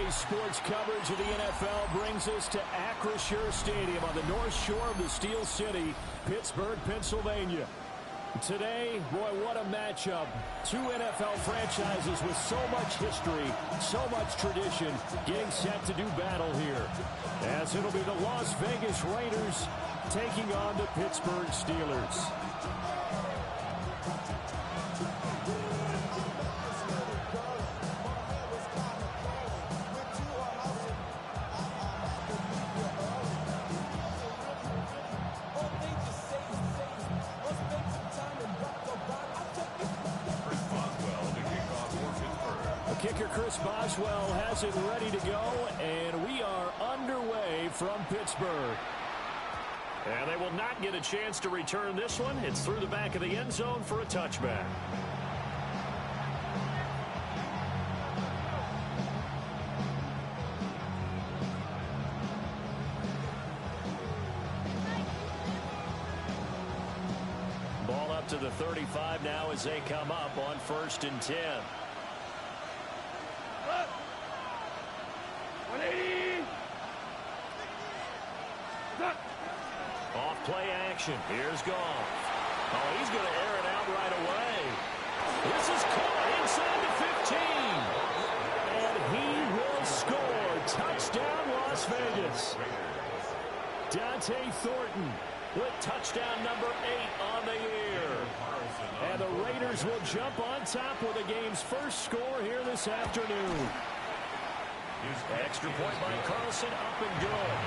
Today's sports coverage of the NFL brings us to Acrisure Stadium on the north shore of the Steel City, Pittsburgh, Pennsylvania. Today, boy, what a matchup. Two NFL franchises with so much history, so much tradition, getting set to do battle here. As it'll be the Las Vegas Raiders taking on the Pittsburgh Steelers. Kicker Chris Boswell has it ready to go, and we are underway from Pittsburgh. And they will not get a chance to return this one. It's through the back of the end zone for a touchback. Ball up to the 35 now as they come up on 1st and 10. Off play action. Here's Goff. Oh, he's going to air it out right away. This is caught inside the 15. And he will score. Touchdown, Las Vegas. Dante Thornton with touchdown number 8 on the year. And the Raiders will jump on top with the game's first score here this afternoon. Extra point by Carlson, up and good.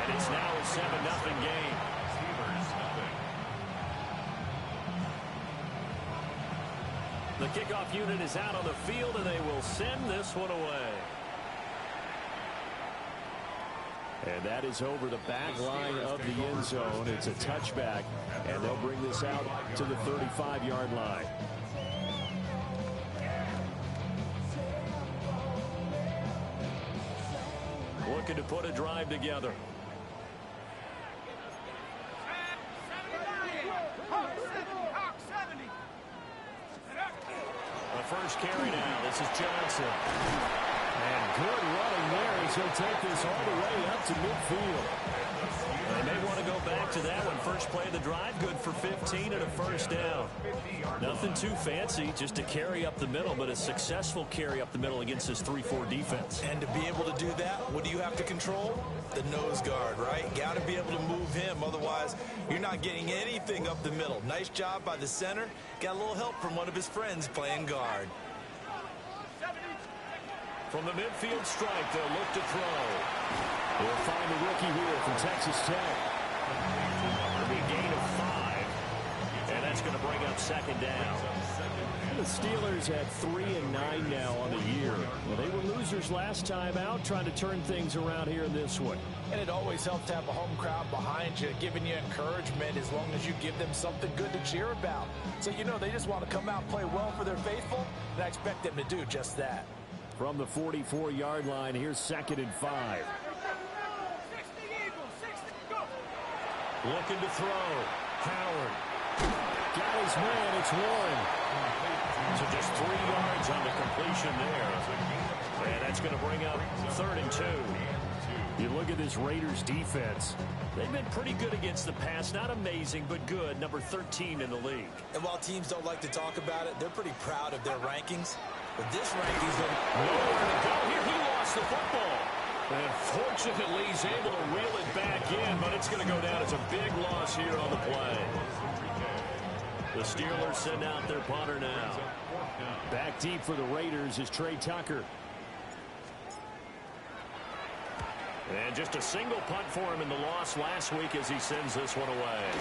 And it's now a 7-0 game. The kickoff unit is out on the field, and they will send this one away. And that is over the back line of the end zone. It's a touchback, and they'll bring this out to the 35-yard line. Looking to put a drive together. The first carry now. This is Johnson. And good running there as he'll take this all the way up to midfield. They may want to go back to that one. First play of the drive, good for 15 and a first down. Nothing too fancy, just a carry up the middle, but a successful carry up the middle against this 3-4 defense. And to be able to do that, what do you have to control? The nose guard, right? Got to be able to move him, otherwise you're not getting anything up the middle. Nice job by the center. Got a little help from one of his friends playing guard. From the midfield strike, they'll look to throw. They'll find the rookie here from Texas Tech. It'll be a gain of 5. And that's going to bring up 2nd down. The Steelers at 3-9 now on the year. Well, they were losers last time out, trying to turn things around here in this one. And it always helps to have a home crowd behind you, giving you encouragement as long as you give them something good to cheer about. So, you know, they just want to come out and play well for their faithful, and I expect them to do just that. From the 44-yard line, here's 2nd and 5. Looking to throw. Howard. Got his man. It's Warren. So just 3 yards on the completion there. And that's going to bring up 3rd and 2. You look at this Raiders defense. They've been pretty good against the pass. Not amazing, but good. Number 13 in the league. And while teams don't like to talk about it, they're pretty proud of their rankings. But this ranking's nowhere to go here. He lost the football. And fortunately, he's able to reel it back in, but it's going to go down as a big loss here on the play. The Steelers send out their punter now. Back deep for the Raiders is Trey Tucker. And just a single punt for him in the loss last week as he sends this one away.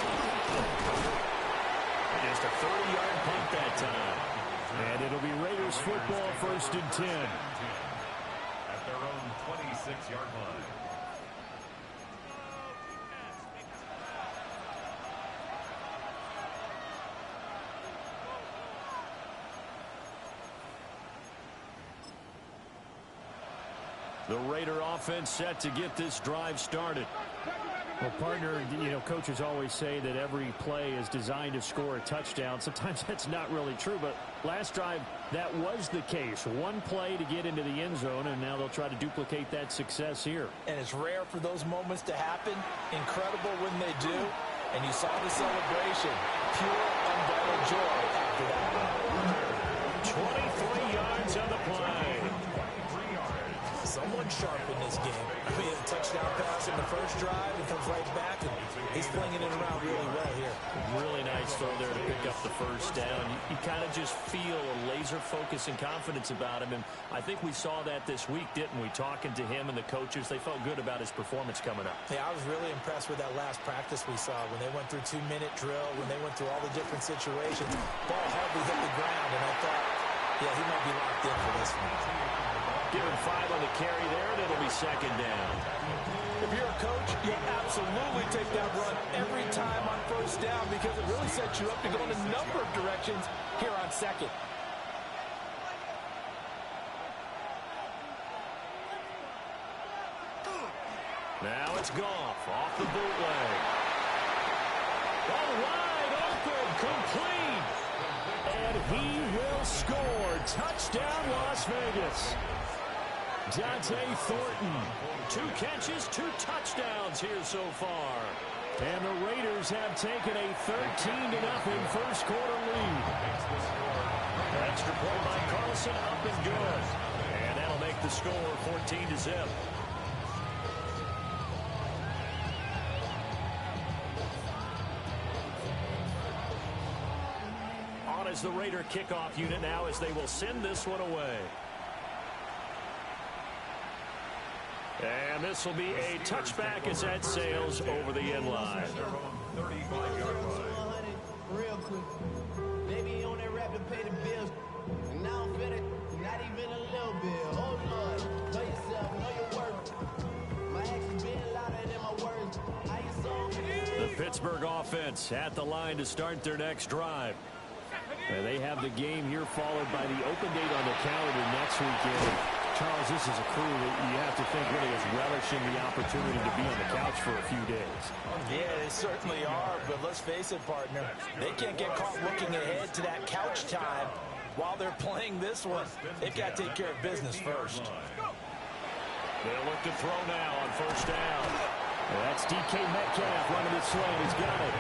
Just a 30-yard punt that time. And it'll be Raiders football, 1st and 10. At their own 26-yard line. The Raider offense set to get this drive started. Well, partner, you know, coaches always say that every play is designed to score a touchdown. Sometimes that's not really true, but last drive, that was the case. One play to get into the end zone, and now they'll try to duplicate that success here. And it's rare for those moments to happen. Incredible when they do. And you saw the celebration. Pure, unbridled joy after that. 23 yards on the play. Someone sharp in this game. I mean, a touchdown pass in the first drive, and comes right back, and he's flinging it around really well here. Really nice throw there to pick up the first down. You kind of just feel a laser focus and confidence about him, and I think we saw that this week, didn't we? Talking to him and the coaches, they felt good about his performance coming up. Yeah, I was really impressed with that last practice we saw when they went through 2-minute drill, when they went through all the different situations. Ball hardly hit the ground, and I thought, yeah, he might be locked in for this one. Give him 5 on the carry there, and it'll be second down. If you're a coach, you'll absolutely take that run every time on first down because it really sets you up to go in a number of directions here on second. Now it's Goff off the bootleg. Oh, wide open, complete. And he will score. Touchdown, Las Vegas. Dante Thornton, 2 catches, 2 touchdowns here so far. And the Raiders have taken a 13-0 first quarter lead. Extra point by Carlson, up and good. And that'll make the score 14-0. On as the Raider kickoff unit now as they will send this one away. And this will be a touchback as that sails over the end line. 35-yard line. Real quick. Maybe on that rap to pay the bills. And now I'm feeling not even a little bit. Oh, Lord. Know yourself. Know your worth. My actions being louder than my words. How you so? The Pittsburgh offense at the line to start their next drive. And they have the game here followed by the open date on the calendar next weekend. Charles, this is a crew that you have to think really is relishing the opportunity to be on the couch for a few days. Yeah, they certainly are, but let's face it, partner. They can't get caught looking ahead to that couch time while they're playing this one. They've got to take care of business first. They'll look to throw now on first down. Well, that's DK Metcalf running the slant. He's got it.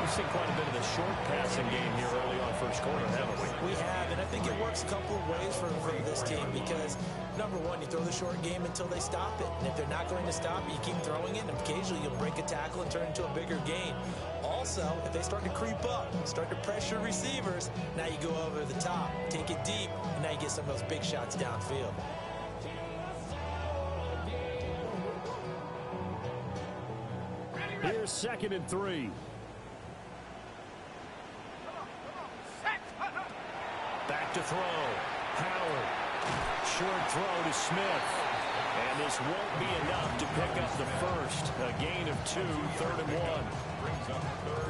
We've seen quite a bit of the short passing game here early on first quarter, haven't we? We have, and I think it works a couple of ways for this team because, number one, you throw the short game until they stop it. And if they're not going to stop it, you keep throwing it, and occasionally you'll break a tackle and turn it into a bigger gain. Also, if they start to creep up, start to pressure receivers, now you go over the top, take it deep, and now you get some of those big shots downfield. Here's 2nd and 3. Back to throw. Howard. Short throw to Smith. And this won't be enough to pick up the first. A gain of 2, 3rd and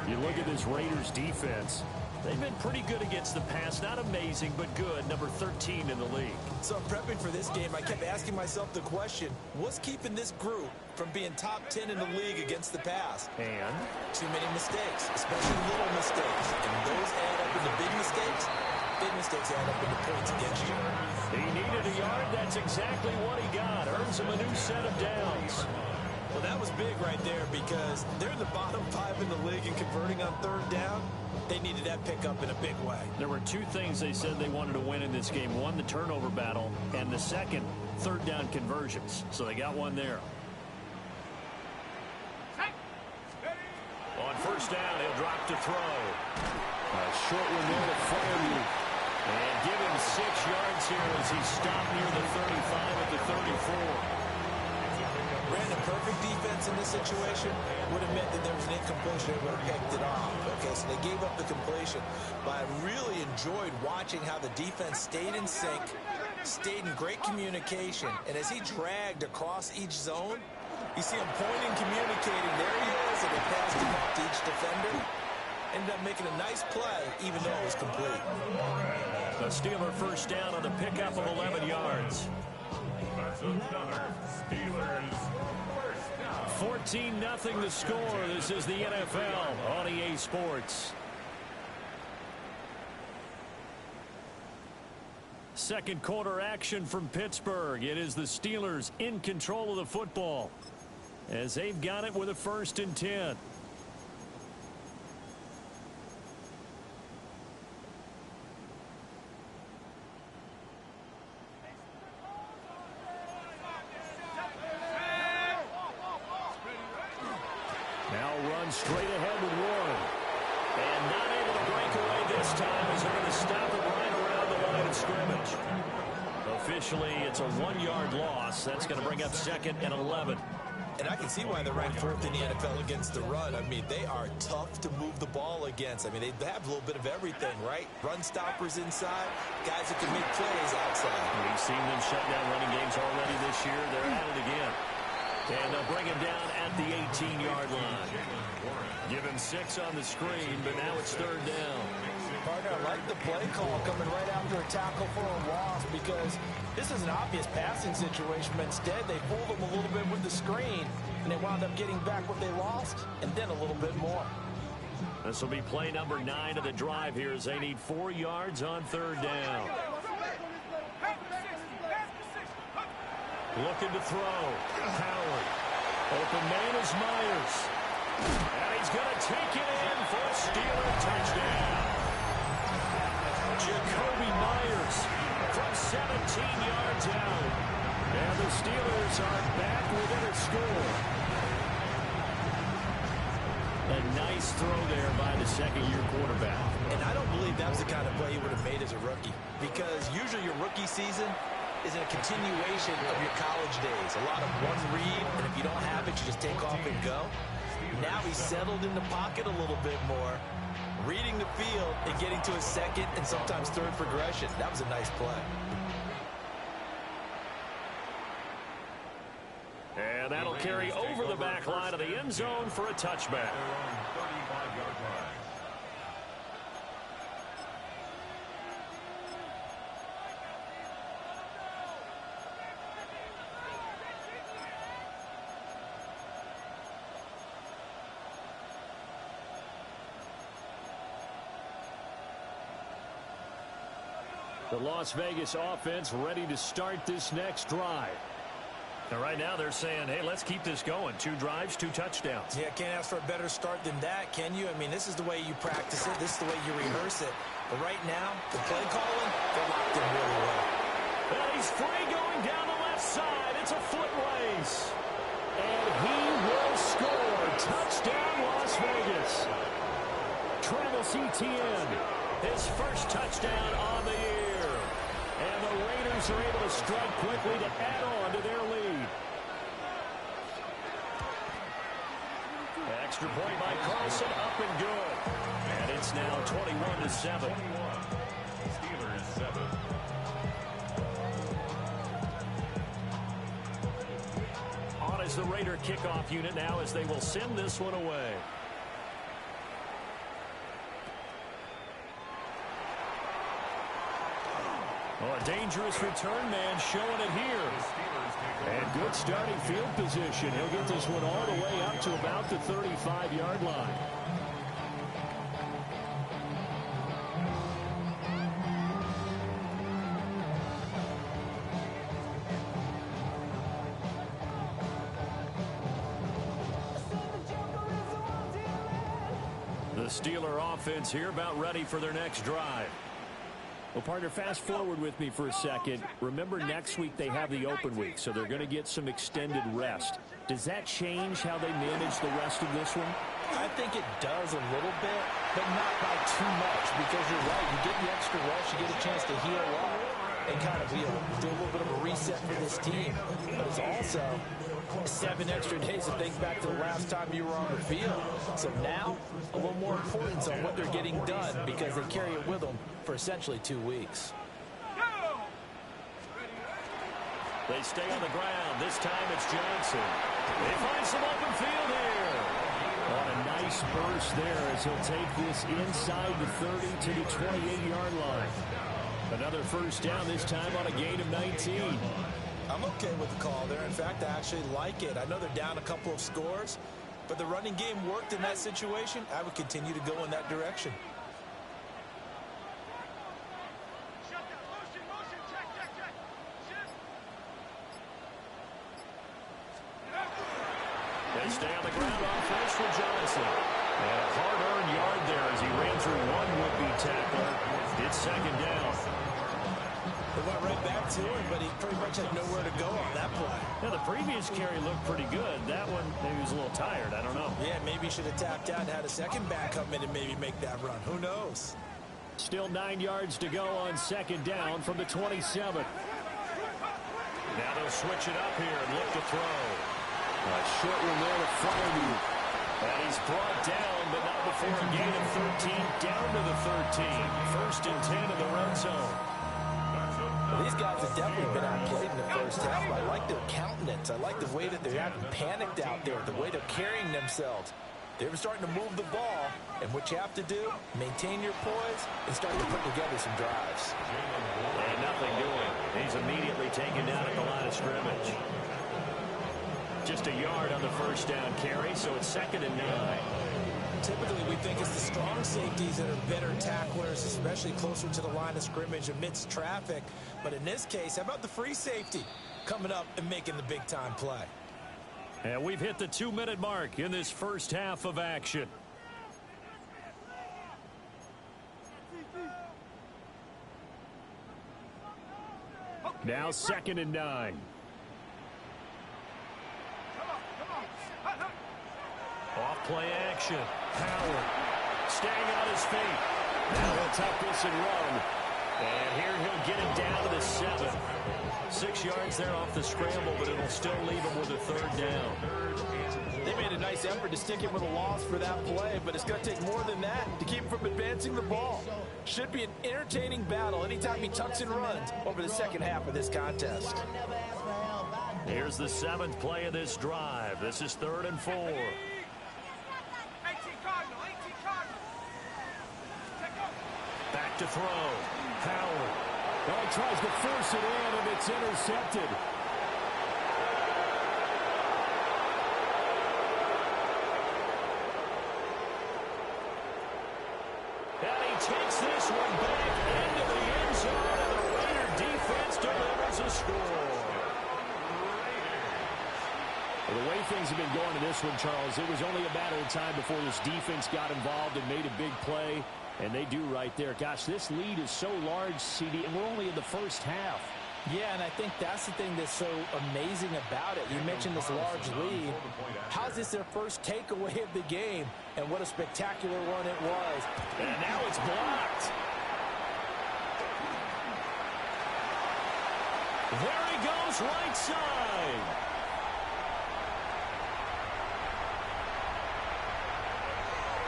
1. You look at this Raiders defense. They've been pretty good against the pass. Not amazing, but good. Number 13 in the league. So prepping for this game, I kept asking myself the question, what's keeping this group from being top 10 in the league against the pass? And Too many mistakes, especially little mistakes. And those add up into big mistakes. Big mistakes add up into points against you. he needed a yard. That's exactly what he got. Earns him a new set of downs. Well, that was big right there because they're in the bottom 5 in the league in converting on 3rd down. They needed that pickup in a big way. There were 2 things they said they wanted to win in this game. One, the turnover battle, and the second, 3rd down conversions. So they got one there. On first down, he'll drop to throw. A short one there to Fairview. And give him 6 yards here as he stopped near the 35 at the 34. Ran a perfect defense in this situation. Would have meant that there was an incompletion. They would have picked it off. Okay, so they gave up the completion. But I really enjoyed watching how the defense stayed in sync, stayed in great communication. And as he dragged across each zone, you see him pointing, communicating. There he is, and it passed him up to each defender. Ended up making a nice play, even though it was complete. The Steeler first down on the pickup of 11 yards. That's another Steelers first down. 14-0 the score. This is the NFL on EA Sports. Second quarter action from Pittsburgh. It is the Steelers in control of the football as they've got it with a 1st and 10. Now run straight ahead with Warren. And not able to break away this time as they're going to stop it right around the line of scrimmage. Officially, it's a 1-yard loss. That's going to bring up 2nd and 11. And I can see why they're ranked 4th in the NFL against the run. I mean, they are tough to move the ball against. I mean, they have a little bit of everything, right? Run stoppers inside, guys that can make plays outside. We've seen them shut down running games already this year. They're at it again. And they'll bring him down at the 18-yard line. Give him 6 on the screen, but now it's 3rd down. Partner, I like the play call coming right after a tackle for a loss because this is an obvious passing situation, but instead they fooled them a little bit with the screen, and they wound up getting back what they lost and then a little bit more. This will be play number 9 of the drive here as they need 4 yards on 3rd down. Looking to throw. Howard. Open man is Myers. And he's going to take it in for a Steeler touchdown. Jacoby Myers from 17 yards out. And the Steelers are back within a score. A nice throw there by the second-year quarterback. And I don't believe that was the kind of play he would have made as a rookie because usually your rookie season is a continuation of your college days. A lot of one read, and if you don't have it, you just take off and go. Now he's settled in the pocket a little bit more, reading the field and getting to his 2nd and sometimes 3rd progression. That was a nice play. And that'll carry over the back line of the end zone for a touchback. The Las Vegas offense ready to start this next drive. And right now they're saying, hey, let's keep this going. 2 drives, 2 touchdowns. Yeah, can't ask for a better start than that, can you? I mean, this is the way you practice it. This is the way you rehearse it. But right now, the play calling, they're locked in really well. And he's free going down the left side. It's a foot race. And he will score. Touchdown, Las Vegas. Travis Etienne, his first touchdown on the year. And the Raiders are able to strike quickly to add on to their lead. Extra point by Carlson, up and good. And it's now 21-7. Steelers 7. On is the Raider kickoff unit now as they will send this one away. Oh, a dangerous return man showing it here. And good starting field position. He'll get this one all the way up to about the 35-yard line. The Steeler offense here about ready for their next drive. Well, partner, fast forward with me for a second. Remember, next week they have the open week, so they're going to get some extended rest. Does that change how they manage the rest of this one? I think it does a little bit, but not by too much, because you're right. You get the extra rest, you get a chance to heal up and kind of do a little bit of a reset for this team. But it's also 7 extra days to think back to the last time you were on the field. So now, a little more importance on what they're getting done because they carry it with them for essentially 2 weeks. They stay on the ground. This time it's Johnson. They find some open field here. On a nice burst there as he'll take this inside the 30 to the 28-yard line. Another first down, this time on a gain of 19. I'm okay with the call there. In fact, I actually like it. I know they're down a couple of scores, but the running game worked in that situation. I would continue to go in that direction. They stay on the ground on first for Johnson. And a hard-earned yard there as he ran through one would-be tackler. It's second down. They went right back to him, but he pretty much had nowhere to go on that play. Now, the previous carry looked pretty good. That one, maybe he was a little tired. I don't know. Yeah, maybe he should have tapped out and had a second back come in and maybe make that run. Who knows? Still 9 yards to go on second down from the 27. Now they'll switch it up here and look to throw. A short one there to Fryermuth. And he's brought down, but not before a gain of 13, down to the 13. First and 10 in the red zone. Well, these guys have definitely been outplayed in the first half. I like their countenance. I like the way that they haven't panicked out there, the way they're carrying themselves. They're starting to move the ball, and what you have to do, maintain your poise and start to put together some drives. And nothing doing. He's immediately taken down at the line of scrimmage. Just a yard on the first down carry, so it's second and 9. Typically, we think it's the strong safeties that are better tacklers, especially closer to the line of scrimmage amidst traffic. But in this case, how about the free safety coming up and making the big-time play? And we've hit the 2-minute mark in this first half of action. Now second and 9. Off play action. Howard staying on his feet. Now he'll tuck this and run. And here he'll get it down to the 7. 6 yards there off the scramble, but it'll still leave him with a third down. They made a nice effort to stick him with a loss for that play, but it's going to take more than that to keep him from advancing the ball. Should be an entertaining battle anytime he tucks and runs over the second half of this contest. Here's the 7th play of this drive. This is 3rd and 4. Back to throw. Howard. Well, he tries to force it in, and it's intercepted. And he takes this one back into the end zone, and the Raider defense delivers a score. Well, the way things have been going in this one, Charles, it was only a matter of time before this defense got involved and made a big play. And they do right there. Gosh, this lead is so large, CD, and we're only in the first half. Yeah, and I think that's the thing that's so amazing about it. You mentioned this large lead. How's this their first takeaway of the game? And what a spectacular one it was. And now it's blocked. There he goes, right side.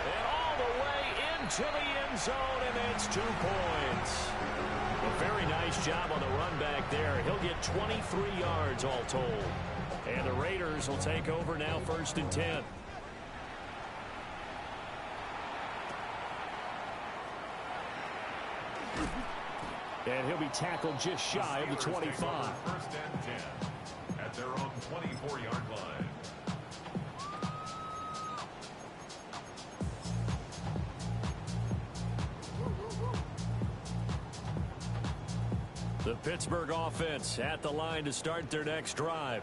And all the way into the end zone, and it's 2 points. A very nice job on the run back there. He'll get 23 yards all told. And the Raiders will take over now, 1st and 10. And he'll be tackled just shy of the 25. 1st and 10 at their own 24-yard line. The Pittsburgh offense at the line to start their next drive.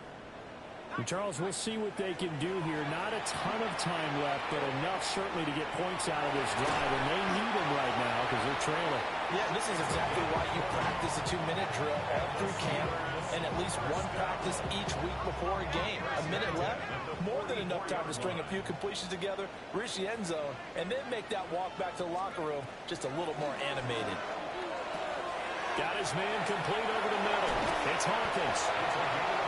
And Charles, we'll see what they can do here. Not a ton of time left, but enough certainly to get points out of this drive. And they need them right now because they're trailing. Yeah, this is exactly why you practice a 2-minute drill all through camp and at least one practice each week before a game. A minute left, more than enough time to string a few completions together, reach the end zone, and then make that walk back to the locker room just a little more animated. Got his man complete over the middle. It's Hawkins.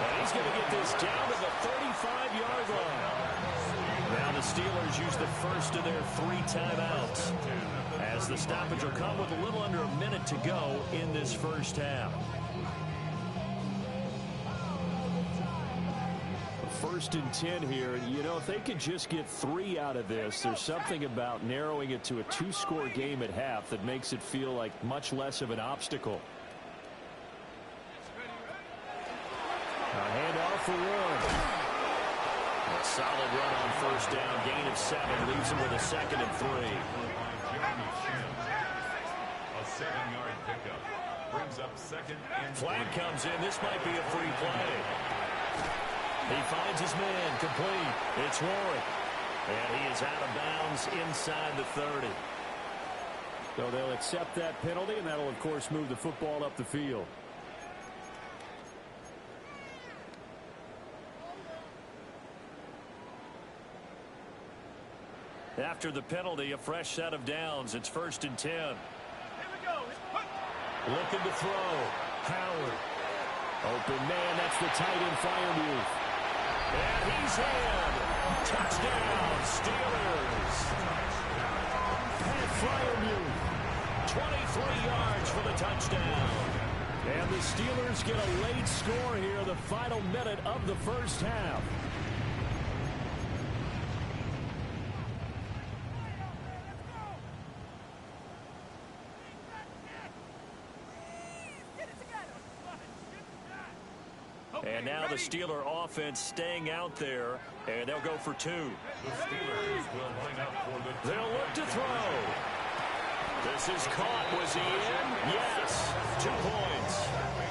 And he's going to get this down to the 35-yard line. Now the Steelers use the first of their 3 timeouts, as the stoppage will come with a little under a minute to go in this first half. 1st and 10 here. You know, if they could just get 3 out of this, there's something about narrowing it to a 2-score game at half that makes it feel like much less of an obstacle. A handoff for Wood. A solid run on first down. Gain of 7 leaves him with a 2nd and 3. A 7-yard pickup brings up 2nd and 3. Flag comes in. This might be a free play. He finds his man. Complete. It's Warwick. And he is out of bounds inside the 30. So they'll accept that penalty, and that'll, of course, move the football up the field. After the penalty, a fresh set of downs. It's 1st and 10. Here we go. Looking to throw. Howard. Open man, that's the tight end Freiermuth. And he's in. Touchdown, Steelers. Pat Freiermuth. 23 yards for the touchdown. And the Steelers get a late score here, the final minute of the first half. And now the Steeler offense staying out there, and they'll go for 2. The Steelers will line up for the They'll look to throw. This is caught. Was he in? Yes. 2 points.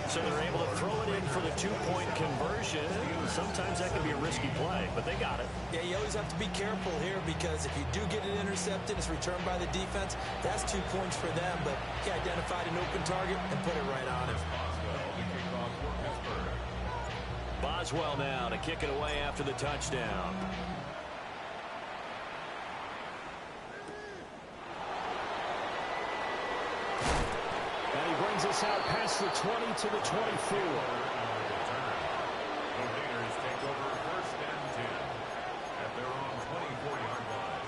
So they're able to throw it in for the 2-point conversion. Sometimes that can be a risky play, but they got it. Yeah, you always have to be careful here because if you do get it intercepted, it's returned by the defense. That's 2 points for them, but he identified an open target and put it right on him. Boswell now to kick it away after the touchdown. And he brings us out past the 20 to the 24. The Raiders take over 1st and 10 at their own 24-yard line.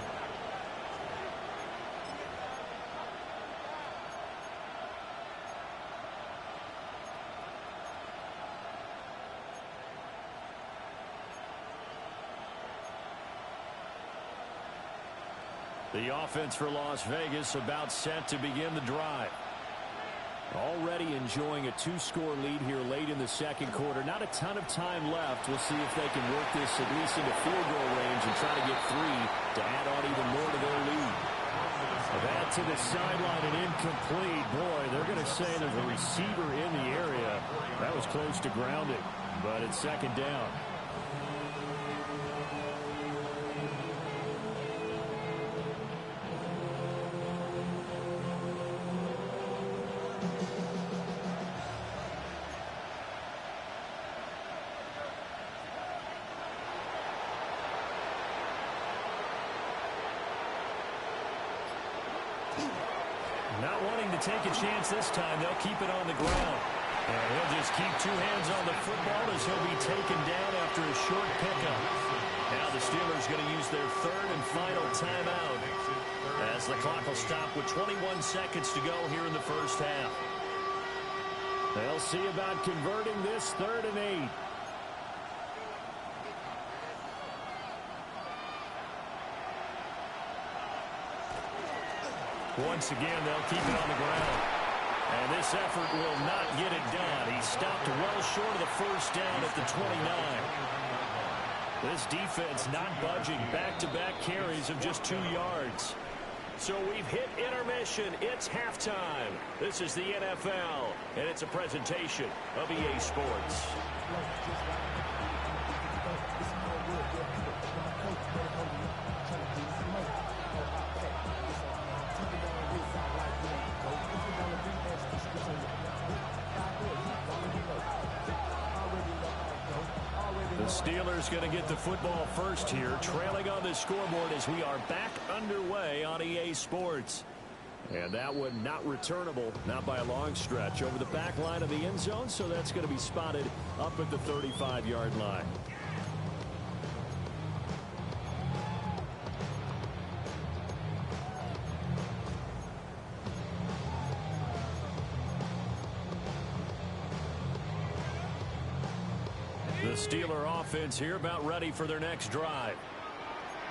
The offense for Las Vegas about set to begin the drive. Already enjoying a 2-score lead here late in the second quarter. Not a ton of time left. We'll see if they can work this at least into field goal range and try to get 3 to add on even more to their lead. That to the sideline and incomplete. Boy, they're going to say there's a receiver in the area. That was close to grounding, but it's 2nd down. Not wanting to take a chance this time, they'll keep it on the ground. And he'll just keep 2 hands on the football as he'll be taken down after a short pickup. Now the Steelers going to use their 3rd and final timeout as the clock will stop with 21 seconds to go here in the first half. They'll see about converting this 3rd and 8. Once again, they'll keep it on the ground. And this effort will not get it done. He stopped well short of the first down at the 29. This defense not budging. Back-to-back carries of just 2 yards. So we've hit intermission. It's halftime. This is the NFL, and it's a presentation of EA Sports. The Steelers going to get the football first here, trailing on the scoreboard as we are back underway on EA Sports. And that one not returnable, not by a long stretch, over the back line of the end zone, so that's going to be spotted up at the 35-yard line. The Steeler offense here about ready for their next drive.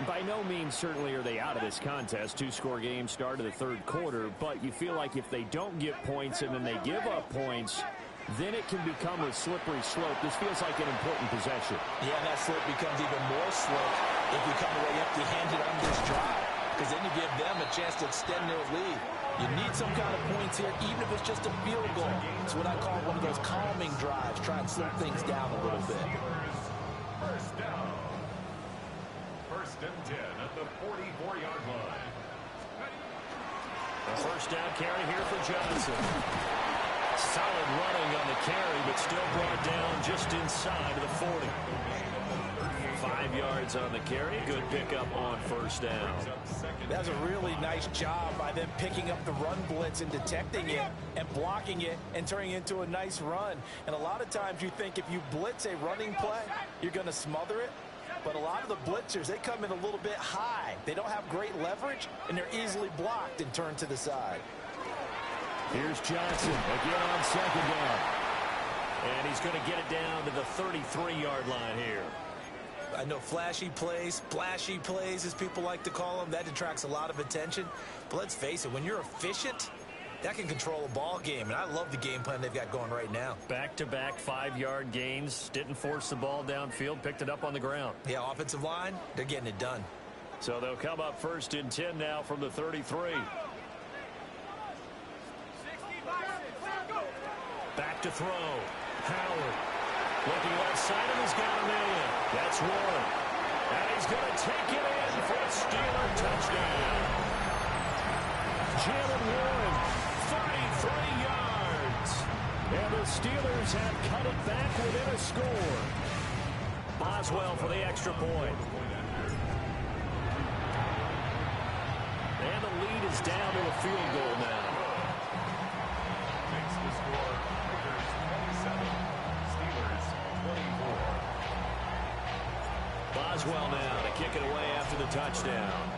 By no means certainly are they out of this contest. 2-score game start of the 3rd quarter, but you feel like if they don't get points and then they give up points, then it can become a slippery slope. This feels like an important possession. Yeah, and that slope becomes even more slick if you come away empty-handed on this drive, because then you give them a chance to extend their lead. You need some kind of points here, even if it's just a field goal. It's what I call one of those calming drives. Try and slow things down a little bit. First down. First and 10 at the 44-yard line. A first down carry here for Johnson. Solid running on the carry, but still brought down just inside of the 40. 5 yards on the carry. Good pickup on first down. That's a really nice job by them picking up the run blitz and detecting it and blocking it and turning it into a nice run. And a lot of times you think if you blitz a running play, you're going to smother it. But a lot of the blitzers, they come in a little bit high. They don't have great leverage, and they're easily blocked and turned to the side. Here's Johnson again on second down. And he's going to get it down to the 33-yard line here. I know flashy plays, splashy plays, as people like to call them, that attracts a lot of attention. But let's face it, when you're efficient, that can control a ball game. And I love the game plan they've got going right now. Back-to-back 5-yard gains. Didn't force the ball downfield. Picked it up on the ground. Yeah, offensive line, they're getting it done. So they'll come up first and 10 now from the 33. Back to throw. Howard. Looking left side of he's got a man. That's Warren. And he's going to take it in for a Steeler touchdown. Jalen Warren, 33 yards. And the Steelers have cut it back within a score. Boswell for the extra point. And the lead is down to a field goal now. Makes the score Raiders 27, Steelers 24. Boswell now to kick it away after the touchdown.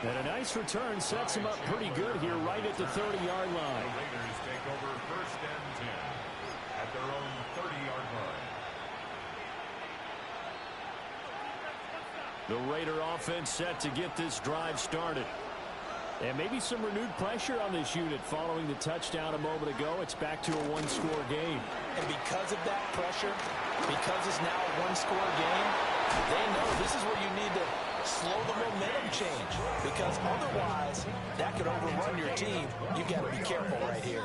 And a nice return sets him up pretty good here right at the 30-yard line. The Raiders take over first and 10 at their own 30-yard line. The Raider offense set to get this drive started. And maybe some renewed pressure on this unit following the touchdown a moment ago. It's back to a one-score game. And because of that pressure, because it's now a one-score game, they know this is where you need to slow the momentum change. Because otherwise, that could overrun your team. You've got to be careful right here.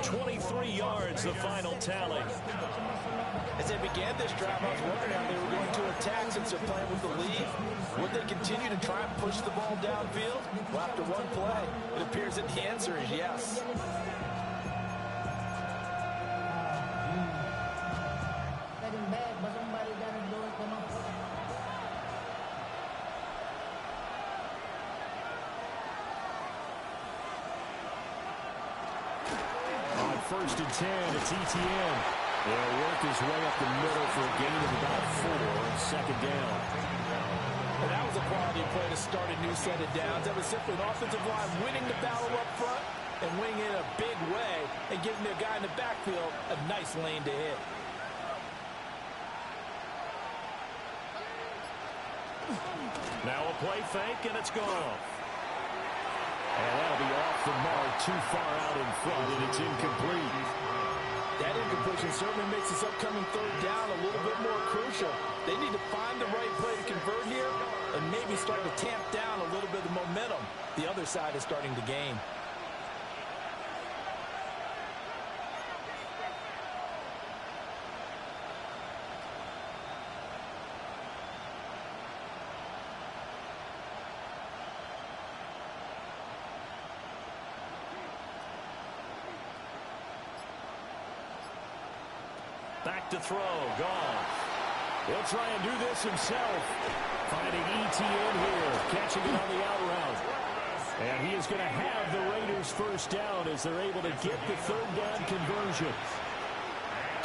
23 yards, the final tally. As they began this drive, I was wondering how they were going to attack since they're playing with the lead. Would they continue to try and push the ball downfield? Well, after one play, it appears that the answer is yes. On first and 10, it's ETN. They'll work his way up the middle for a gain of about 4 on second down. And that was a quality play to start a new set of downs. That was simply an offensive line winning the battle up front and winning it in a big way and giving the guy in the backfield a nice lane to hit. Now a play fake, and it's gone. And that'll be off the mark, too far out in front, and it's incomplete. That incompletion certainly makes this upcoming third down a little bit more crucial. They need to find the right play to convert here and maybe start to tamp down a little bit of momentum. The other side is starting to gain. Back to throw. Gone. He'll try and do this himself. Finding ETN here. Catching it on the out route. And he is going to have the Raiders first down as they're able to get the third down conversion.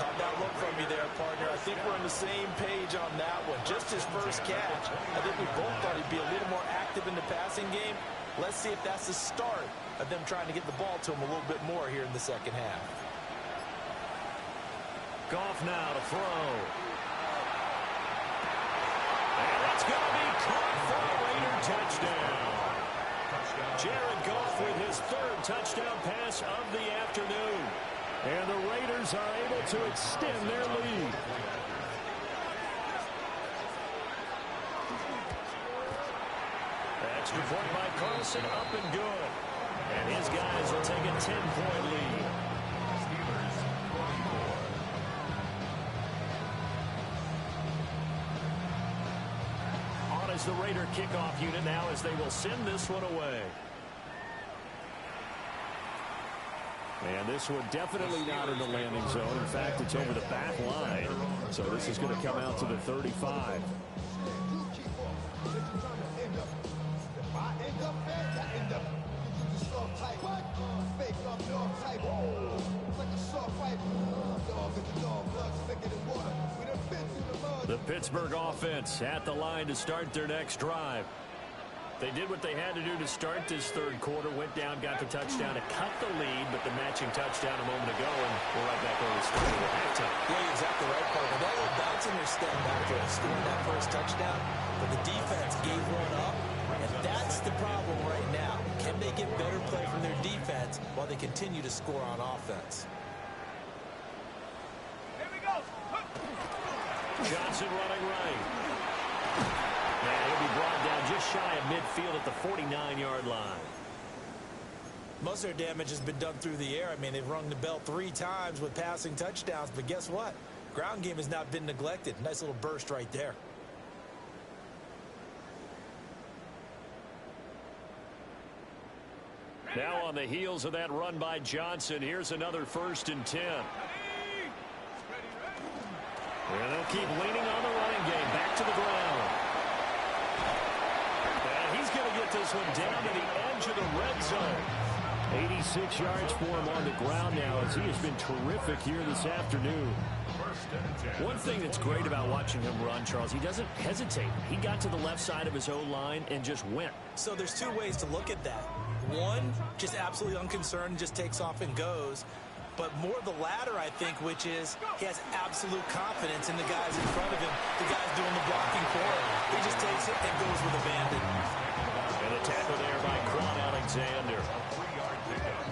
Caught that look from you there, partner. I think we're on the same page on that one. Just his first catch. I think we both thought he'd be a little more active in the passing game. Let's see if that's the start of them trying to get the ball to him a little bit more here in the second half. Goff now to throw. And it's going to be caught for a Raider touchdown. Jared Goff with his third touchdown pass of the afternoon. And the Raiders are able to extend their lead. Extra point by Carlson, up and good. And his guys will take a 10-point lead. On is the Raider kickoff unit now as they will send this one away. And this one definitely not in the landing zone. In fact, it's over the back line. So this is going to come out to the 35. The Pittsburgh offense at the line to start their next drive. They did what they had to do to start this third quarter, went down, got the touchdown to cut the lead, but the matching touchdown a moment ago, and we're right back where we started at halftime. Yeah, you're exactly right, Parker. They were bouncing their step after scoring that first touchdown, but the defense gave one up, and that's the problem right now. Can they get better play from their defense while they continue to score on offense? Johnson running right. And he'll be brought down just shy of midfield at the 49-yard line. Most of their damage has been done through the air. I mean, they've rung the bell 3 times with passing touchdowns, but guess what? Ground game has not been neglected. Nice little burst right there. Now on the heels of that run by Johnson, here's another 1st and 10. And they'll keep leaning on the running game. Back to the ground. And he's going to get this one down to the edge of the red zone. 86 yards for him on the ground now as he has been terrific here this afternoon. One thing that's great about watching him run, Charles, he doesn't hesitate. He got to the left side of his O-line and just went. So there's 2 ways to look at that. One, just absolutely unconcerned, just takes off and goes. But more the latter, I think, which is he has absolute confidence in the guys in front of him, the guys doing the blocking for him. He just takes it and goes with abandon. And a tackle there by Quan Alexander.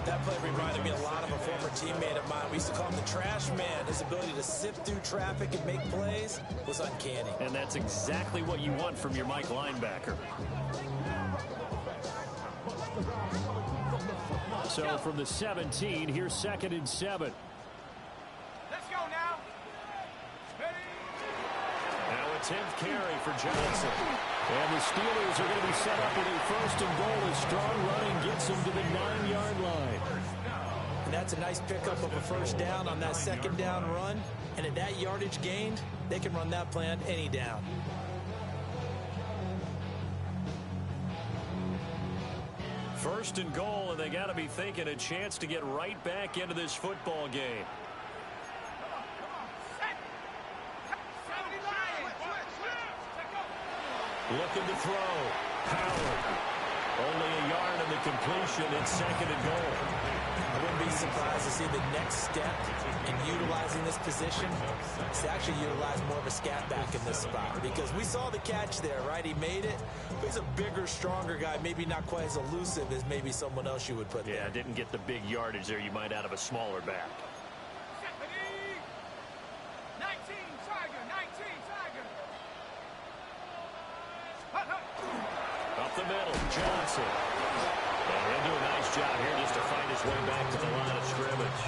That play reminded me a lot of a former teammate of mine. We used to call him the trash man. His ability to sift through traffic and make plays was uncanny. And that's exactly what you want from your Mike linebacker. So from the 17, here's 2nd and 7. Let's go now. Now a 10th carry for Johnson. And the Steelers are going to be set up with a 1st and goal as strong running gets them to the 9-yard line. And that's a nice pickup of a 1st down on that 2nd down run. And at that yardage gained, they can run that play on any down. First and goal, and they got to be thinking a chance to get right back into this football game. Looking to throw. Howard. Only a yard on the completion. It's 2nd and goal. I wouldn't be surprised to see the next step in utilizing this position is to actually utilize more of a scat back in this spot, because we saw the catch there, right? He made it. But he's a bigger, stronger guy, maybe not quite as elusive as maybe someone else you would put there. Yeah, didn't get the big yardage there you might out of a smaller back. 19 Tiger, 19 Tiger. Up the middle, Johnson. And he'll do a nice job here just to find his way back to the line of scrimmage.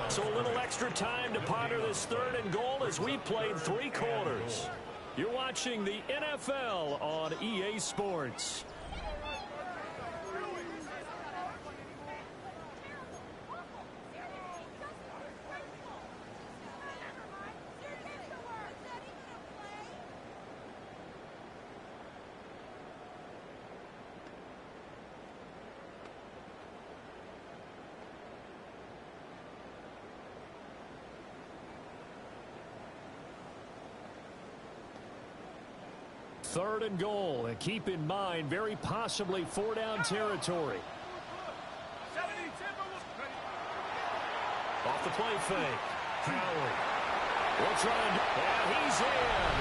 So a little extra time to ponder this 3rd and goal as we played 3 quarters. You're watching the NFL on EA Sports. Third and goal, and keep in mind, very possibly 4-down territory. Off the play fake. Howard. We'll try and he's in.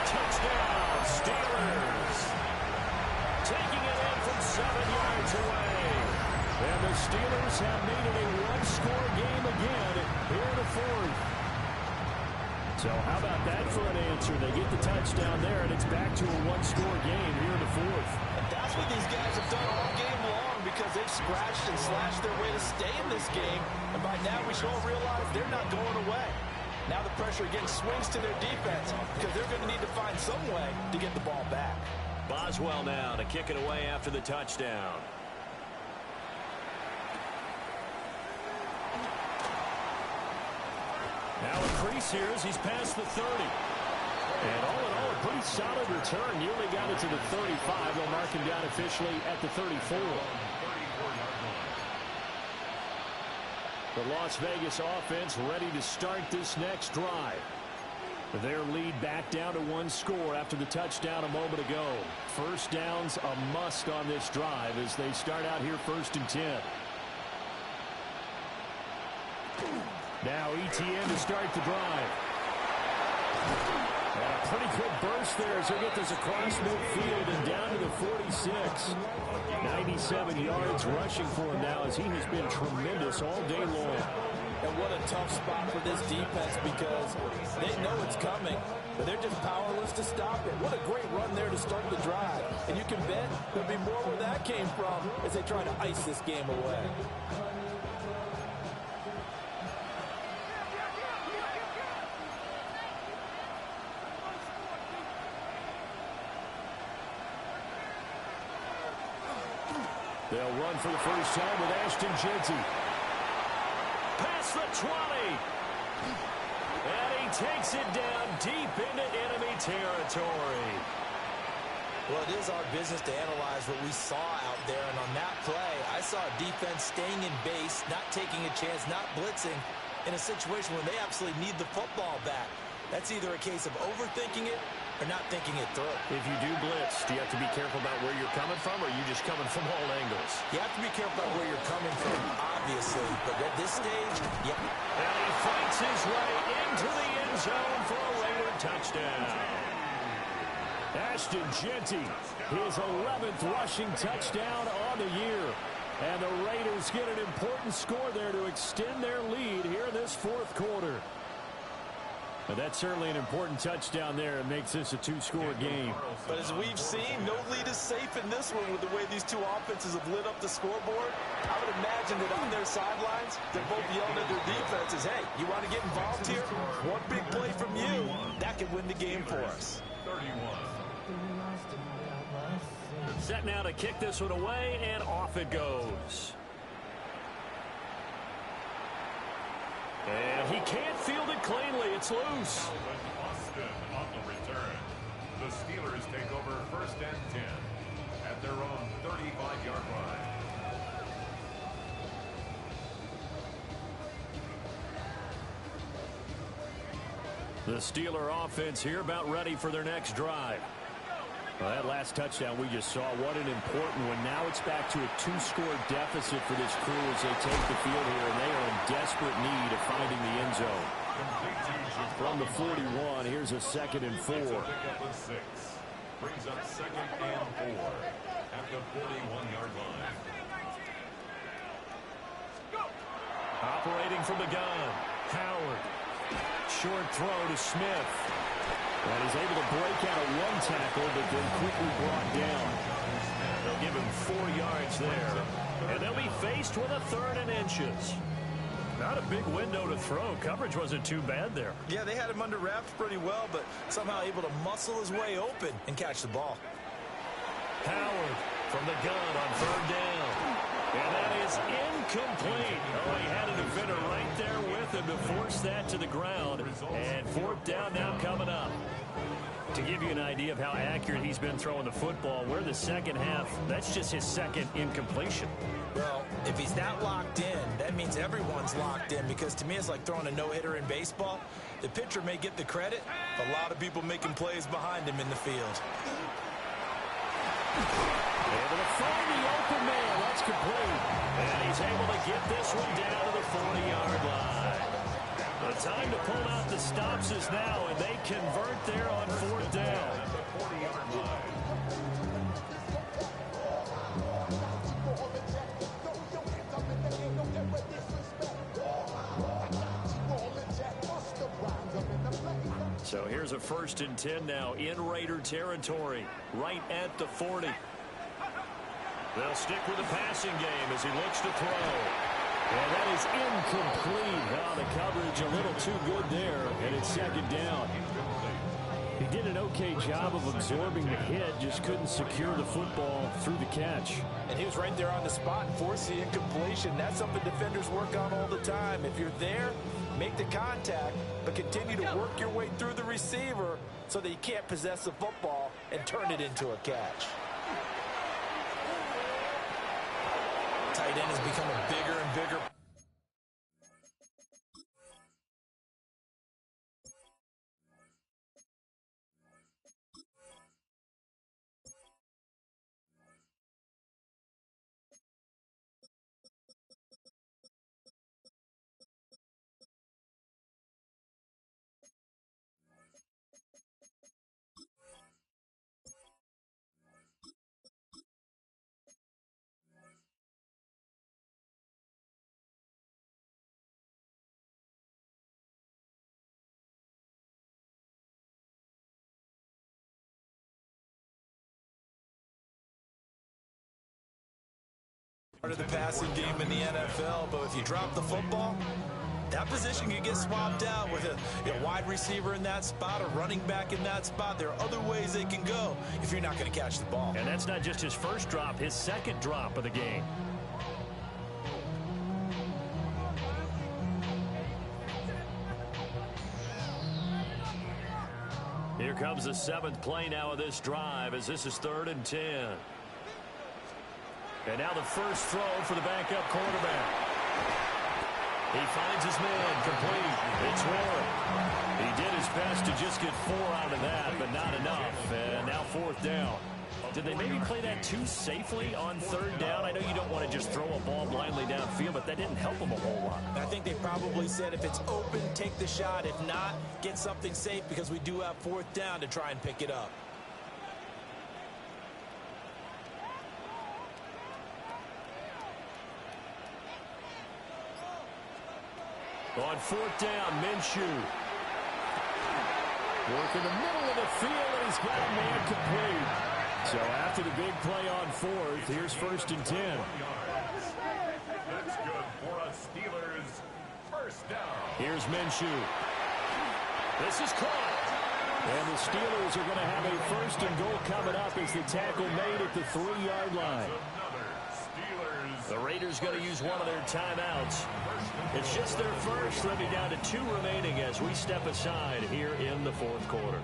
Touchdown, Steelers. Taking it in from 7 yards away. And the Steelers have made it a one-score game again here in the fourth. So how about that for an answer? They get the touchdown there, and it's back to a one-score game here in the fourth. And that's what these guys have done all game long, because they've scratched and slashed their way to stay in this game. And by now we should all realize they're not going away. Now the pressure again swings to their defense, because they're going to need to find some way to get the ball back. Boswell now to kick it away after the touchdown. Now a crease here as he's past the 30. And all in all, a pretty solid return. Nearly got it to the 35. They'll mark him down officially at the 34. The Las Vegas offense ready to start this next drive. Their lead back down to one score after the touchdown a moment ago. First down's a must on this drive as they start out here 1st and 10. Now ETN to start the drive. And a pretty quick burst there as he'll get this across midfield and down to the 46. 97 yards rushing for him now as he has been tremendous all day long. And what a tough spot for this defense, because they know it's coming, but they're just powerless to stop it. What a great run there to start the drive. And you can bet there'll be more where that came from as they try to ice this game away. They'll run for the first time with Ashton Jeanty. Past the 20. And he takes it down deep into enemy territory. Well, it is our business to analyze what we saw out there. And on that play, I saw a defense staying in base, not taking a chance, not blitzing in a situation where they absolutely need the football back. That's either a case of overthinking it or not thinking it through. If you do blitz, do you have to be careful about where you're coming from, or are you just coming from all angles? You have to be careful about where you're coming from, obviously. But at this stage, yeah. And he fights his way into the end zone for a Raider touchdown. Ashton Jeanty, his 11th rushing touchdown on the year. And the Raiders get an important score there to extend their lead here in this fourth quarter. But that's certainly an important touchdown there. It makes this a two-score game. But as we've seen, no lead is safe in this one with the way these two offenses have lit up the scoreboard. I would imagine that on their sidelines, they're both yelling at their defenses, hey, you want to get involved here? One big play from you, that could win the game for us. 31. Set now to kick this one away, and off it goes. And he can't field it cleanly. It's loose. Austin on the return. The Steelers take over 1st and 10 at their own 35-yard line. The Steeler offense here about ready for their next drive. Well, that last touchdown we just saw, what an important one. Now it's back to a two-score deficit for this crew as they take the field here, and they are in desperate need of finding the end zone. From the 41, here's a 2nd and 4. Brings up 2nd and 4 at the 41-yard line. Operating from the gun, Howard. Short throw to Smith. And he's able to break out of one tackle, but then quickly brought down. They'll give him 4 yards there. And they'll be faced with a 3rd and inches. Not a big window to throw. Coverage wasn't too bad there. Yeah, they had him under wraps pretty well, but somehow able to muscle his way open and catch the ball. Howard from the gun on 3rd down. And that is incomplete. Oh, he had a defender right there with him to force that to the ground. And 4th down now coming up. To give you an idea of how accurate he's been throwing the football, we're the second half. That's just his 2nd incompletion. Well, if he's that locked in, that means everyone's locked in, because to me it's like throwing a no-hitter in baseball. The pitcher may get the credit, but a lot of people making plays behind him in the field. Able to find the open man. That's complete. And he's able to get this one down to the 40-yard line. The time to pull out the defense stops us now, and they convert there on 4th down. So here's a 1st and 10 now in Raider territory, right at the 40. They'll stick with the passing game as he looks to throw. And that is incomplete. Oh, the coverage a little too good there, and it's 2nd down. He did an okay job of absorbing the hit, just couldn't secure the football through the catch. And he was right there on the spot and forced the incompletion. That's something defenders work on all the time. If you're there, make the contact, but continue to work your way through the receiver so that you can't possess the football and turn it into a catch. Tight end has become a bigger and bigger. Part of the passing game in the NFL, but if you drop the football, that position can get swapped out with a wide receiver in that spot, a running back in that spot. There are other ways they can go if you're not going to catch the ball. And that's not just his first drop, his 2nd drop of the game. Here comes the 7th play now of this drive as this is 3rd and 10. And now the first throw for the backup quarterback. He finds his man complete. It's Warren. He did his best to just get 4 out of that, but not enough. And now 4th down. Did they maybe play that too safely on 3rd down? I know you don't want to just throw a ball blindly downfield, but that didn't help them a whole lot. I think they probably said if it's open, take the shot. If not, get something safe because we do have 4th down to try and pick it up. On 4th down, Minshew. Work in the middle of the field, and he's got a man complete. So after the big play on 4th, here's 1st and 10. That's good for a Steelers 1st down. Here's Minshew. This is caught. And the Steelers are going to have a 1st and goal coming up as the tackle made at the 3-yard line. The Raiders going to use one of their timeouts. It's just their first. They'll be down to 2 remaining as we step aside here in the 4th quarter.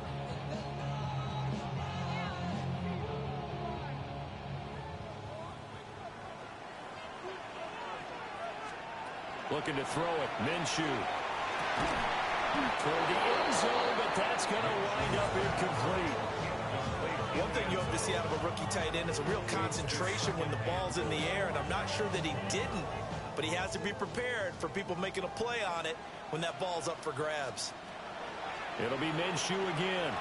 Looking to throw it. Minshew. Toward the end zone, but that's going to wind up incomplete. One thing you hope to see out of a rookie tight end is a real concentration when the ball's in the air, and I'm not sure that he didn't, but he has to be prepared for people making a play on it when that ball's up for grabs. It'll be Minshew again.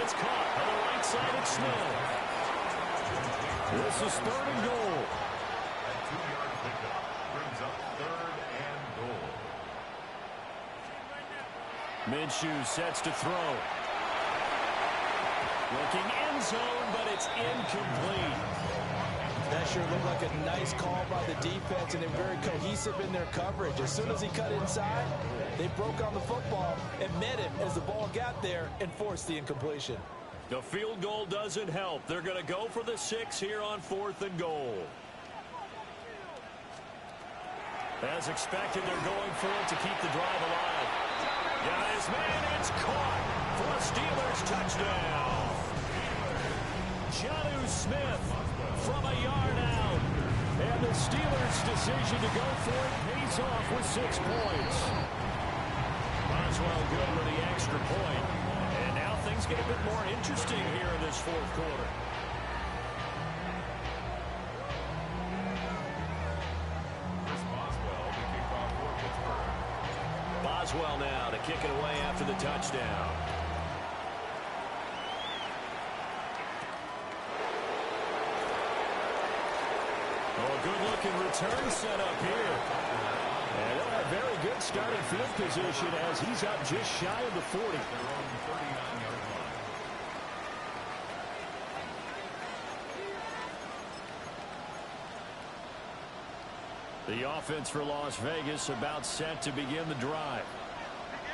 It's caught on the right side. It's Snow. This is 3rd and goal. That 2-yard pickup brings up 3rd and goal. Minshew sets to throw. Looking end zone, but it's incomplete. That sure looked like a nice call by the defense, and they're very cohesive in their coverage. As soon as he cut inside, they broke on the football and met him as the ball got there and forced the incompletion. The field goal doesn't help. They're going to go for the 6 here on 4th and goal. As expected, they're going for it to keep the drive alive. Got his man, it's caught for a Steelers touchdown. Jonnu Smith from a yard out. And the Steelers' decision to go for it pays off with 6 points. Boswell good with the extra point. And now things get a bit more interesting here in this 4th quarter. well now to kick it away after the touchdown. Oh, good-looking return set up here. And they'll have very good starting field position as he's up just shy of the 40. The offense for Las Vegas about set to begin the drive.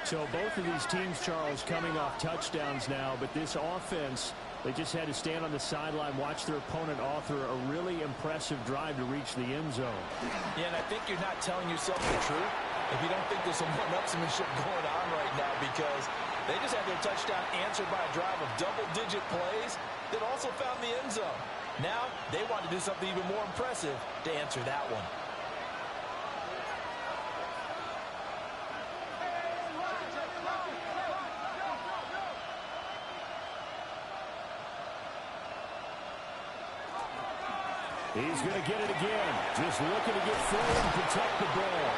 So both of these teams, Charles, coming off touchdowns now, but this offense, they just had to stand on the sideline, watch their opponent author a really impressive drive to reach the end zone. Yeah, and I think you're not telling yourself the truth if you don't think there's some one-upsmanship going on right now, because they just had their touchdown answered by a drive of double-digit plays that also found the end zone. Now they want to do something even more impressive to answer that one. He's going to get it again. Just looking to get forward and protect the ball.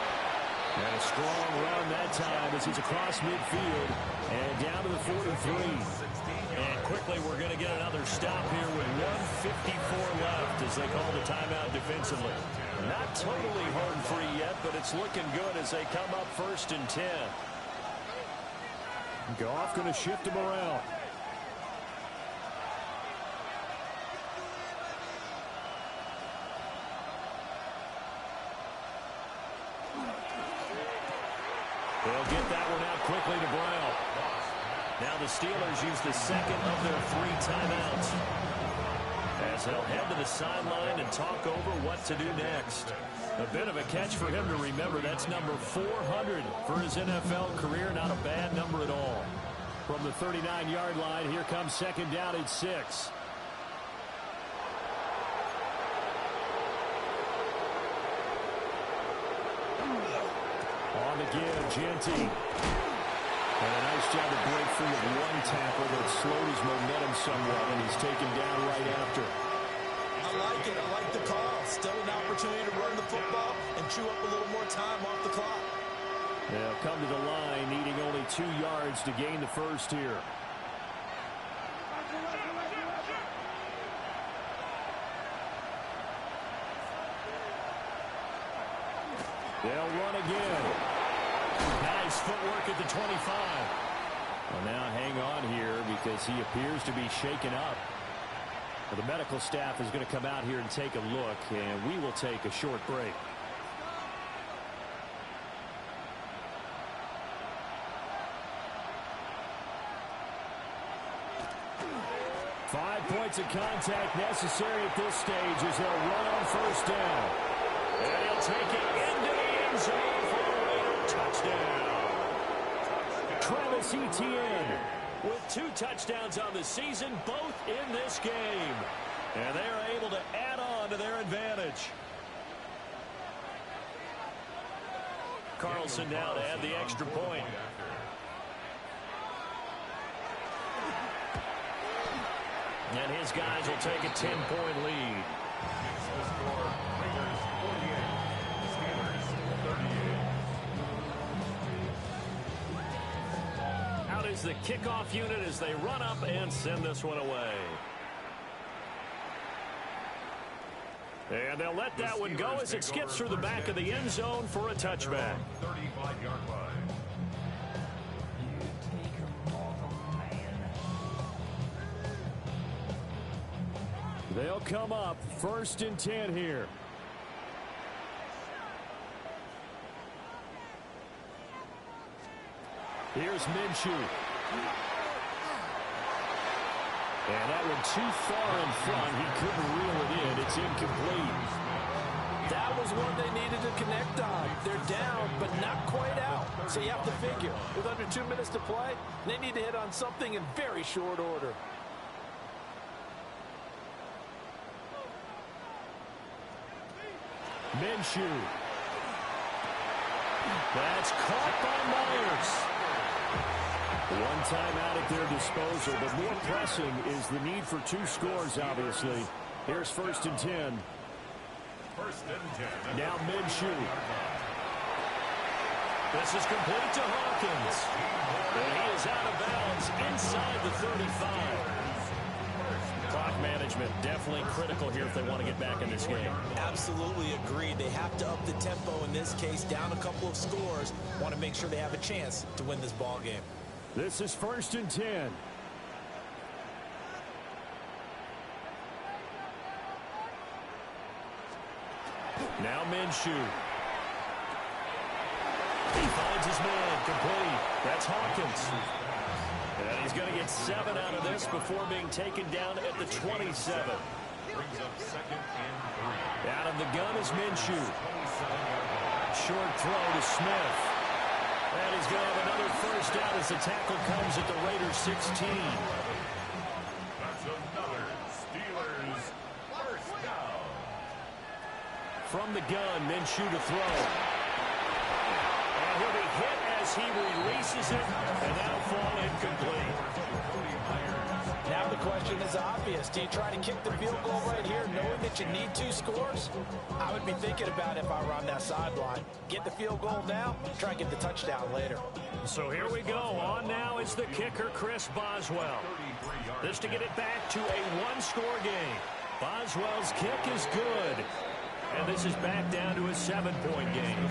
And a strong run that time as he's across midfield and down to the 43. And quickly we're going to get another stop here with 1:54 left as they call the timeout defensively. Not totally home free yet, but it's looking good as they come up 1st and 10. Goff going to shift him around. They'll get that one out quickly to Brown. Now the Steelers use the second of their 3 timeouts as they'll head to the sideline and talk over what to do next. A bit of a catch for him to remember. That's number 400 for his NFL career. Not a bad number at all. From the 39-yard line, here comes 2nd down at 6. On the give, Genty. And a nice job to break free of one tackle that slowed his momentum somewhat, and he's taken down right after. I like it. I like the call. Still an opportunity to run the football and chew up a little more time off the clock. They'll come to the line, needing only 2 yards to gain the first here. They'll run again. Nice footwork at the 25. Well, now hang on here because he appears to be shaken up. Well, the medical staff is going to come out here and take a look, and we will take a short break. Five points of contact necessary at this stage as they'll run on 1st down. And he'll take it into the end zone for a Raider touchdown. Travis Etienne With 2 touchdowns on the season, both in this game. And they are able to add on to their advantage. Carlson now to add the extra point. And his guys will take a 10-point lead. The score, Raiders 48, Steelers 38. Out is the kickoff unit as they run up and send this one away. And they'll let that one go as it skips through the back of the end zone for a touchback. 35-yard line. They'll come up 1st and 10 here. Here's Minshew. And that one too far in front. He couldn't reel it in. It's incomplete. That was one they needed to connect on. They're down, but not quite out. So you have to figure, with under 2 minutes to play, they need to hit on something in very short order. Minshew. That's caught by Myers. One timeout at their disposal, but more pressing is the need for 2 scores, obviously. Here's 1st and 10. 1st and 10. Now Minshew. This is complete to Hawkins. And he is out of bounds inside the 35. Clock management definitely critical here if they want to get back in this game. Absolutely agreed. They have to up the tempo in this case, down a couple of scores. Want to make sure they have a chance to win this ball game. This is 1st and 10. Now Minshew. He finds his man complete. That's Hawkins. And he's going to get 7 out of this before being taken down at the 27. Brings up 2nd and 3. Out of the gun is Minshew. Short throw to Smith. And he's going to have another first down as the tackle comes at the Raiders 16. That's another Steelers first down. From the gun, Minshew to throw. And he'll be hit as he releases it, and now fall incomplete. Now the question is obvious. Do you try to kick the field goal right here knowing that you need 2 scores? I would be thinking about it if I were on that sideline. Get the field goal now, try and get the touchdown later. So here we go. On now is the kicker, Chris Boswell. This to get it back to a 1-score game. Boswell's kick is good. And this is back down to a 7-point game.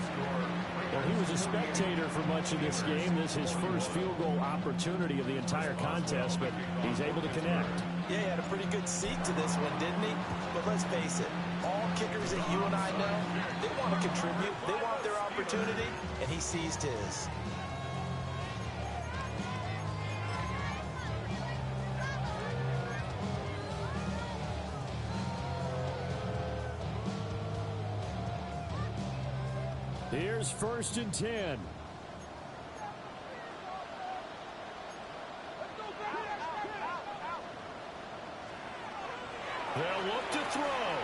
Well, he was a spectator for much of this game. This is his first field goal opportunity of the entire contest, but he's able to connect. Yeah, he had a pretty good seat to this one, didn't he? But let's face it, all kickers that you and I know, they want to contribute. They want their opportunity, and he seized his. Here's 1st and 10. They'll look to throw.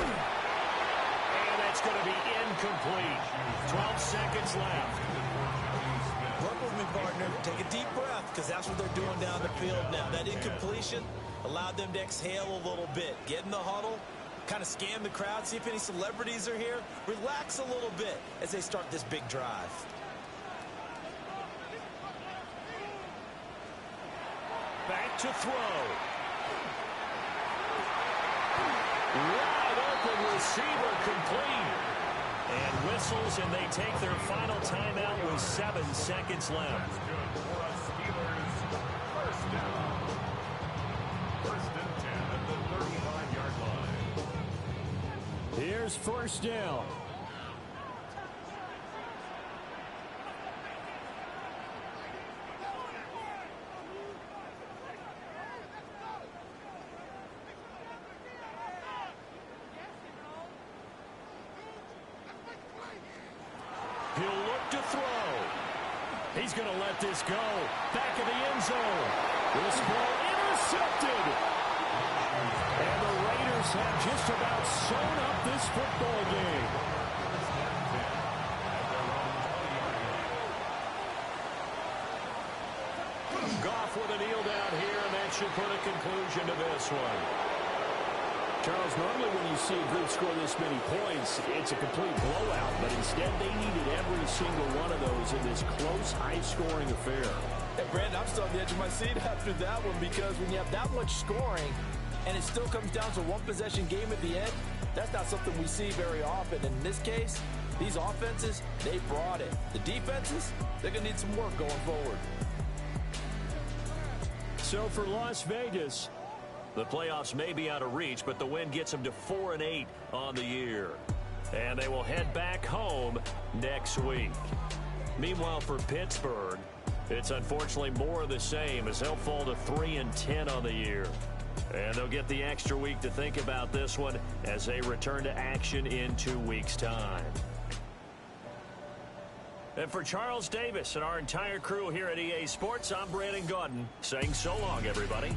And that's going to be incomplete. 12 seconds left. Work with me, partner. Take a deep breath, because that's what they're doing down the field now. That incompletion allowed them to exhale a little bit. Get in the huddle. Kind of scan the crowd, see if any celebrities are here. Relax a little bit as they start this big drive. Back to throw. Wide open receiver complete. And whistles, and they take their final timeout with 7 seconds left. For a Steelers first down. 1st and 10 at the 35-yard line. Here's 1st down. He'll look to throw. He's going to let this go. Back of the end zone. This ball intercepted. And the Raiders have just about sewn up this football game. Goff with a kneel down here, and that should put a conclusion to this one. Charles, normally when you see a group score this many points, it's a complete blowout. But instead, they needed every single one of those in this close, high-scoring affair. Hey, Brandon, I'm still on the edge of my seat after that one, because when you have that much scoring and it still comes down to a one-possession game at the end, that's not something we see very often. And in this case, these offenses, they brought it. The defenses, they're going to need some work going forward. So for Las Vegas, the playoffs may be out of reach, but the win gets them to 4-8 on the year. And they will head back home next week. Meanwhile, for Pittsburgh, it's unfortunately more of the same as they'll fall to 3-10 on the year. And they'll get the extra week to think about this one as they return to action in 2 weeks' time. And for Charles Davis and our entire crew here at EA Sports, I'm Brandon Gaudin saying so long, everybody.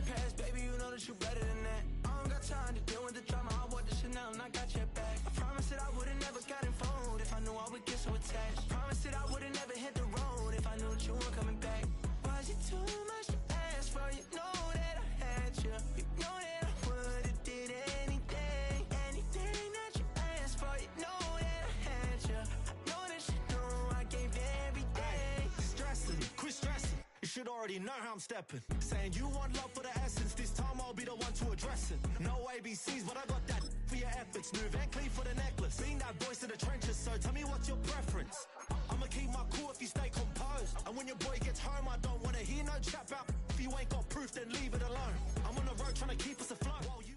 past, baby, you know that you better than that. I don't got time to deal with the drama. I bought the Chanel and I got your back. I promise that I would've never gotten phoned if I knew I would get so attached. I promise that I would've never hit the road if I knew that you weren't coming back. Was it too much to ask for? You know that I had you. You know that I would've did anything that you asked for. You know that I had you. I know that you know I gave everything. Stressing, quit stressing. You should already know how I'm stepping. Saying you want love for the essence. This time I'll be the one to address it. No ABCs, but I got that for your efforts. New Van Cleef for the necklace. Being that voice in the trenches, so tell me what's your preference. I'ma keep my cool if you stay composed. And when your boy gets home, I don't wanna hear no chat about. If you ain't got proof, then leave it alone. I'm on the road trying to keep us afloat. While you...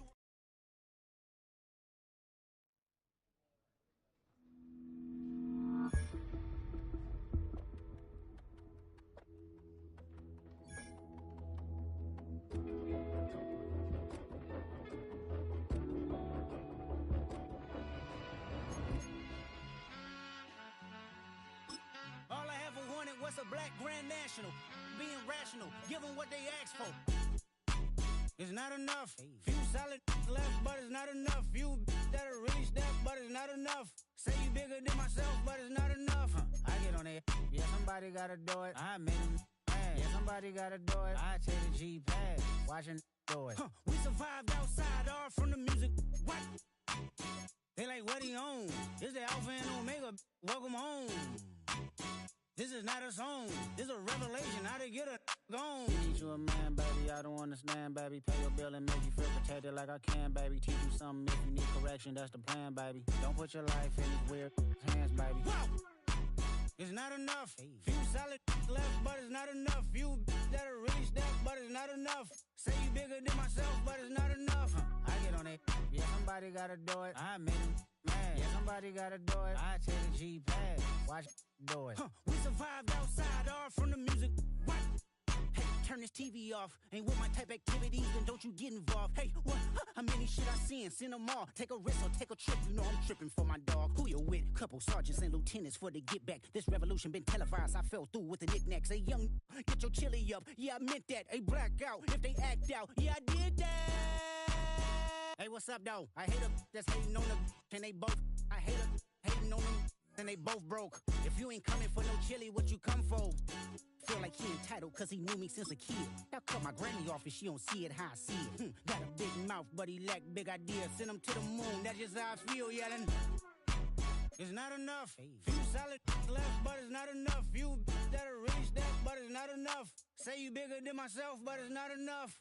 All I ever wanted was a black Grand National. Being rational, give them what they asked for. It's not enough. Few solid left, but it's not enough. Few that'll really step, but it's not enough. Say you bigger than myself, but it's not enough. I get on it. Yeah, somebody gotta do it. I made him mad. Yeah, somebody gotta do it. I take the G-Pad. Watching do it. We survived outside, all from the music. What? They like, what he on? This the Alpha and Omega. Welcome home. This is not a song. This is a revelation. How to get a gone. Teach you a man, baby. I don't understand, baby. Pay your bill and make you feel protected like I can, baby. Teach you something if you need correction. That's the plan, baby. Don't put your life in these weird hands, baby. Whoa! It's not enough. Few solid left, but it's not enough. Few that'll really step, but it's not enough. Say you bigger than myself, but it's not enough. I get on it. Yeah, somebody gotta do it. I made him mad. Yeah, somebody gotta do it. I take the G-Pad. Watch do it. We survived outside, all from the music. What? Hey, turn this TV off. Ain't with my type activities, then don't you get involved. Hey, what? How many shit I seen? Send them all. Take a risk or take a trip. You know I'm tripping for my dog. Who you with? Couple sergeants and lieutenants for the get back. This revolution been televised. I fell through with the knickknacks. Hey, young, get your chili up. Yeah, I meant that. Hey, black out if they act out. Yeah, I did that. Hey, what's up, though? I hate them that's hating on them, and they both. I hate them hating on them, and they both broke. If you ain't coming for no chili, what you come for? Feel like he entitled, cause he knew me since a kid. I cut my granny off and she don't see it how I see it. Got a big mouth, but he lack big ideas. Send him to the moon, that's just how I feel, yelling. It's not enough. Few solid left, but it's not enough. Few that'll really step, but it's not enough. Say you bigger than myself, but it's not enough.